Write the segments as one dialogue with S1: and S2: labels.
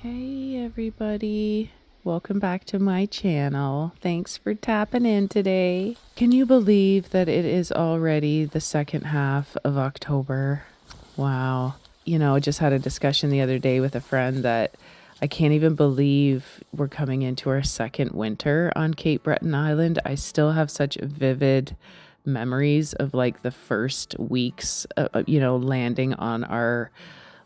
S1: Hey everybody, welcome back to my channel. Thanks for tapping in today. Can you believe that it is already the second half of October? Wow. Just had a discussion the other day with a friend that I can't even believe we're coming into our second winter on Cape Breton Island. I still have such vivid memories of like the first weeks, landing on our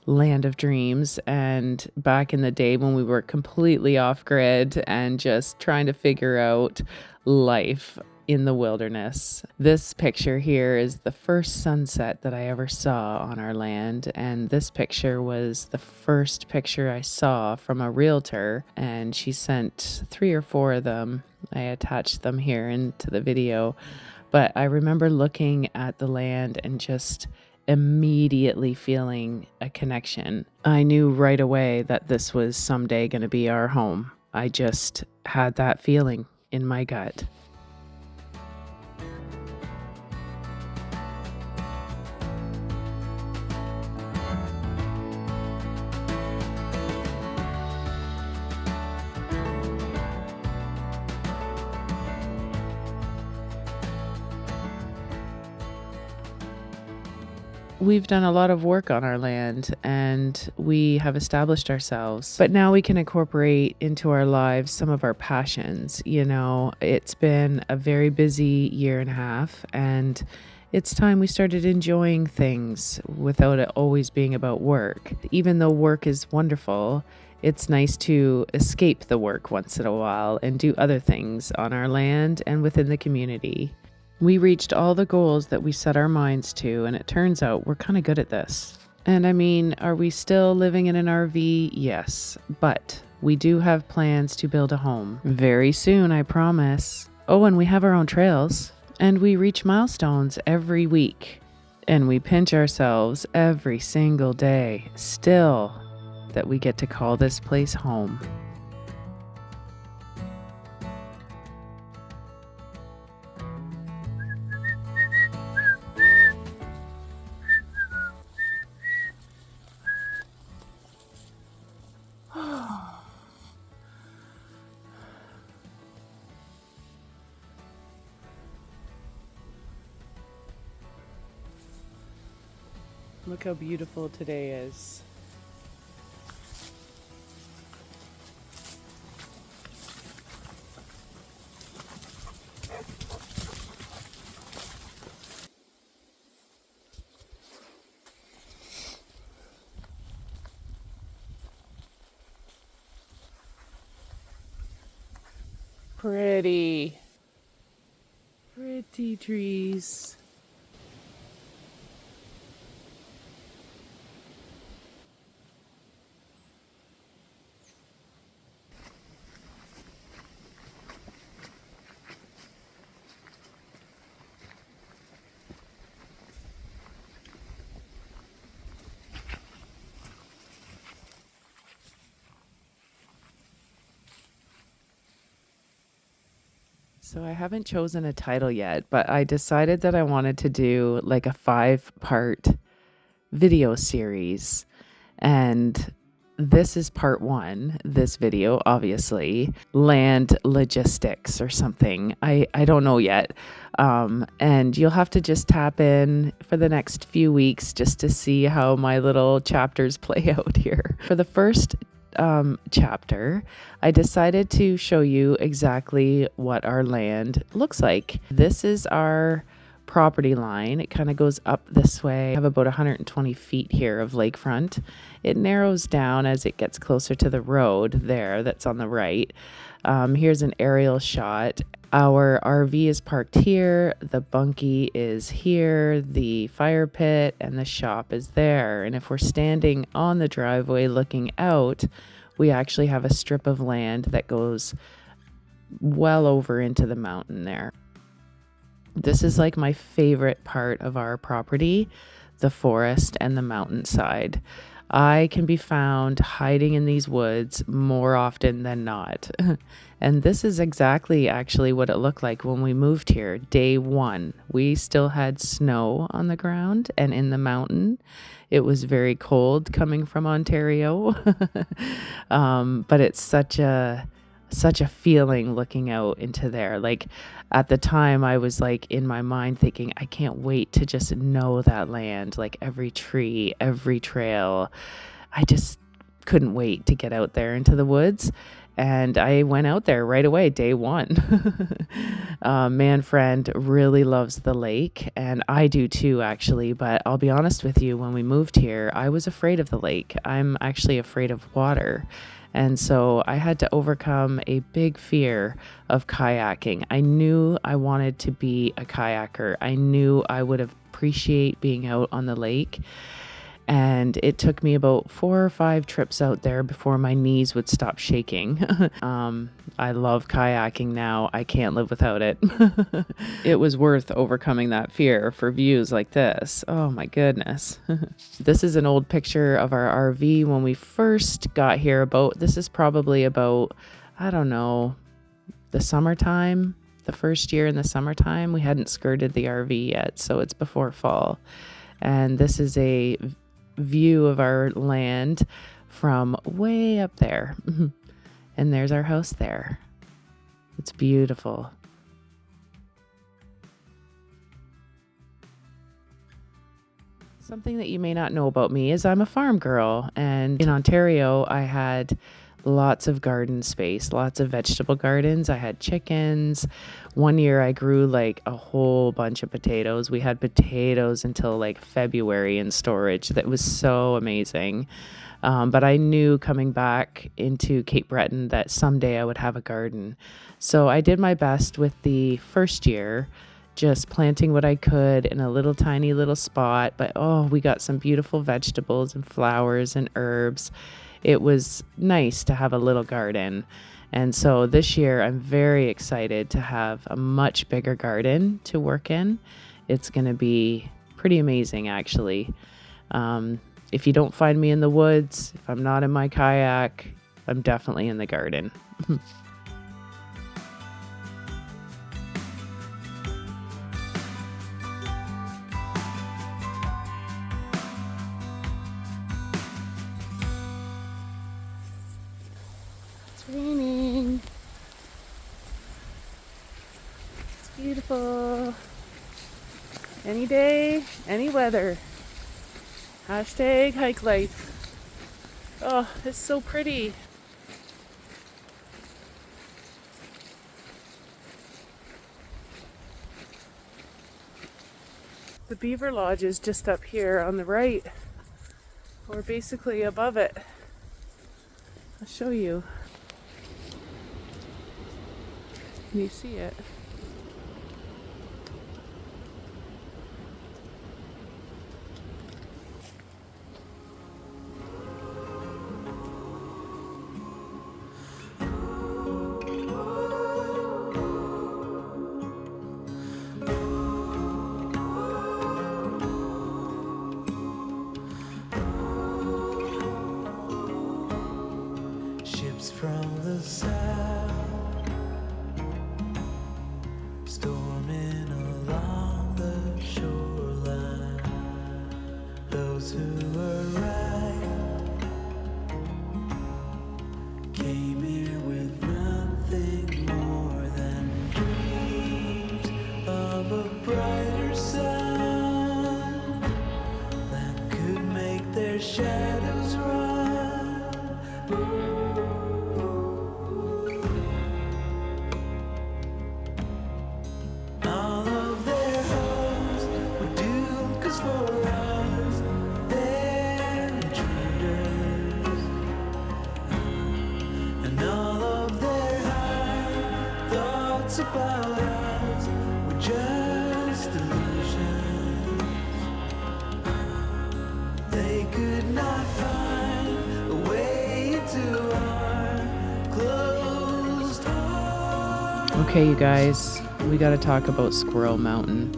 S1: land of dreams, and back in the day when we were completely off grid and just trying to figure out life in the wilderness. This picture here is the first sunset that I ever saw on our land, and this picture was the first picture I saw from a realtor, and she sent 3 or 4 of them. I attached them here into the video, but I remember looking at the land and just immediately feeling a connection. I knew right away that this was someday going to be our home. I just had that feeling in my gut. We've done a lot of work on our land and we have established ourselves, but now we can incorporate into our lives some of our passions. It's been a very busy year and a half, and it's time we started enjoying things without it always being about work. Even though work is wonderful, it's nice to escape the work once in a while and do other things on our land and within the community. We reached all the goals that we set our minds to, and it turns out we're kind of good at this. And I mean, are we still living in an RV? Yes, but we do have plans to build a home. Very soon, I promise. Oh, and we have our own trails. And we reach milestones every week. And we pinch ourselves every single day, still, that we get to call this place home. Look how beautiful today is. Pretty trees. So I haven't chosen a title yet, but I decided that I wanted to do like a 5-part video series. And this is part 1, this video, obviously, land logistics or something. I don't know yet. And you'll have to just tap in for the next few weeks just to see how my little chapters play out here. For the first chapter, I decided to show you exactly what our land looks like. This is our property line. It kind of goes up this way. I have about 120 feet here of lakefront. It narrows down as it gets closer to the road there that's on the right. Here's an aerial shot. Our RV is parked here, the bunkie is here, the fire pit and the shop is there. And if we're standing on the driveway looking out, we actually have a strip of land that goes well over into the mountain there. This is like my favorite part of our property, the forest and the mountainside. I can be found hiding in these woods more often than not. And this is exactly actually what it looked like when we moved here. Day 1, we still had snow on the ground and in the mountain. It was very cold coming from Ontario. But it's such a feeling looking out into there. Like at the time I was like in my mind thinking, I can't wait to just know that land, like every tree, every trail. I just couldn't wait to get out there into the woods. And I went out there right away, day one. Manfred really loves the lake, and I do too, actually. But I'll be honest with you, when we moved here, I was afraid of the lake. I'm actually afraid of water. And so I had to overcome a big fear of kayaking. I knew I wanted to be a kayaker. I knew I would appreciate being out on the lake. And it took me about 4 or 5 trips out there before my knees would stop shaking. I love kayaking now. I can't live without it. It was worth overcoming that fear for views like this. Oh my goodness. This is an old picture of our RV when we first got here. This is probably about, I don't know, the summertime. The first year in the summertime. We hadn't skirted the RV yet, so it's before fall. And this is a view of our land from way up there. And there's our house there. It's beautiful. Something that you may not know about me is I'm a farm girl, and in Ontario I had lots of garden space, lots of vegetable gardens. I had chickens. One year I grew like a whole bunch of potatoes. We had potatoes until like February in storage. That was so amazing. But I knew coming back into Cape Breton that someday I would have a garden. So I did my best with the first year, just planting what I could in a little tiny little spot. But we got some beautiful vegetables and flowers and herbs. It was nice to have a little garden. And so this year I'm very excited to have a much bigger garden to work in. It's going to be pretty amazing, actually. If you don't find me in the woods, if I'm not in my kayak, I'm definitely in the garden. It's raining. It's beautiful. Any day, any weather. Hashtag hike life. Oh, it's so pretty. The Beaver Lodge is just up here on the right. Or basically above it. I'll show you. Can you see it?
S2: Ships from the south storming along the shoreline. Those who were right came here with nothing more than dreams of a brighter sun that could make their shadows run. About us were just illusions. They could not find a way into our closed hearts.
S1: Okay, you guys, we got to talk about Squirrel Mountain.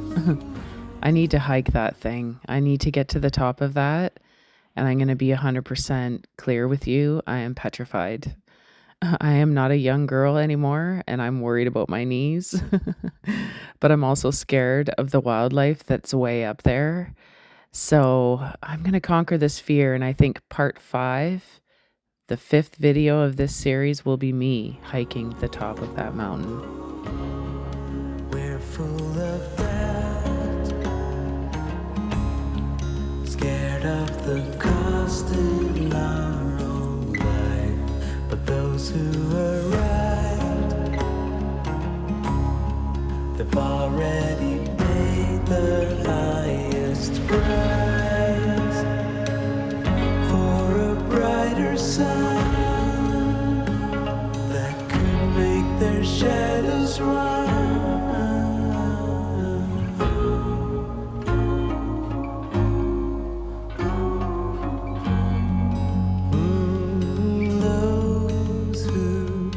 S1: I need to hike that thing. I need to get to the top of that, and I'm going to be 100% clear with you. I am petrified. I am not a young girl anymore, and I'm worried about my knees. But I'm also scared of the wildlife that's way up there. So I'm going to conquer this fear. And I think part 5, the 5th video of this series, will be me hiking the top of that mountain.
S2: We're full of doubt, scared of the cost in our own life. But those who are right, they've already paid the highest price for a brighter sun that could make their shadows run. Those who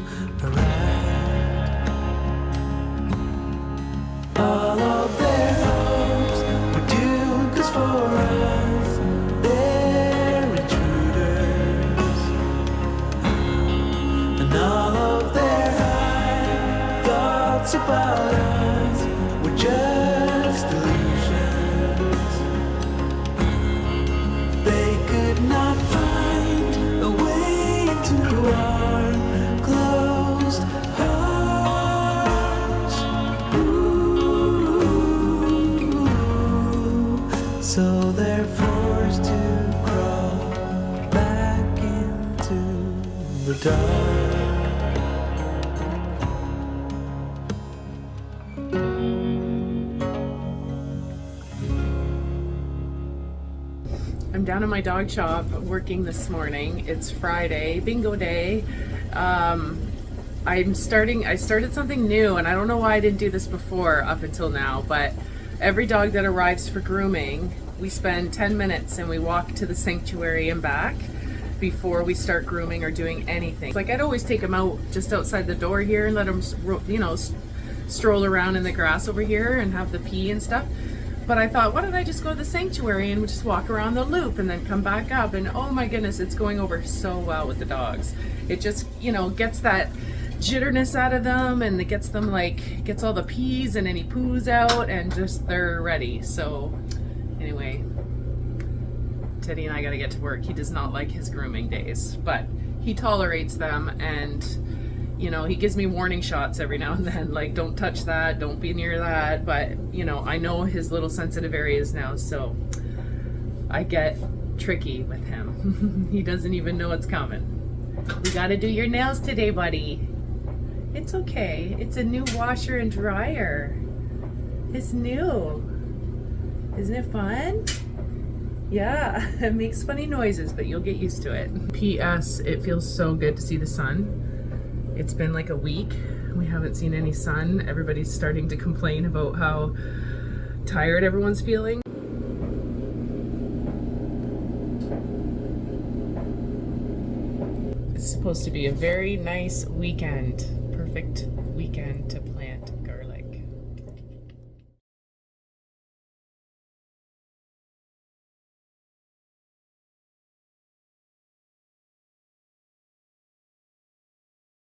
S2: are right, all of their hopes were doomed, 'cause for us they're intruders, and all of their high thoughts about us were just illusions. They could not find a way into our closed hearts. Ooh. So they're forced to crawl back into the dark.
S1: I'm down at my dog shop working this morning. It's Friday, bingo day. I started something new, and I don't know why I didn't do this before up until now, but every dog that arrives for grooming, we spend 10 minutes and we walk to the sanctuary and back before we start grooming or doing anything. Like, I'd always take them out just outside the door here and let them, stroll around in the grass over here and have the pee and stuff. But I thought, why don't I just go to the sanctuary and just walk around the loop and then come back up? And oh my goodness, it's going over so well with the dogs. It just, gets that jitterness out of them, and it gets them gets all the pees and any poos out, and just they're ready. So anyway, Teddy and I got to get to work. He does not like his grooming days, but he tolerates them, and he gives me warning shots every now and then, like, don't touch that, don't be near that. But, I know his little sensitive areas now, so I get tricky with him. He doesn't even know it's coming. We gotta do your nails today, buddy. It's okay. It's a new washer and dryer. It's new. Isn't it fun? Yeah, it makes funny noises, but you'll get used to it. P.S. It feels so good to see the sun. It's been like a week. We haven't seen any sun. Everybody's starting to complain about how tired everyone's feeling. It's supposed to be a very nice weekend. Perfect weekend to plant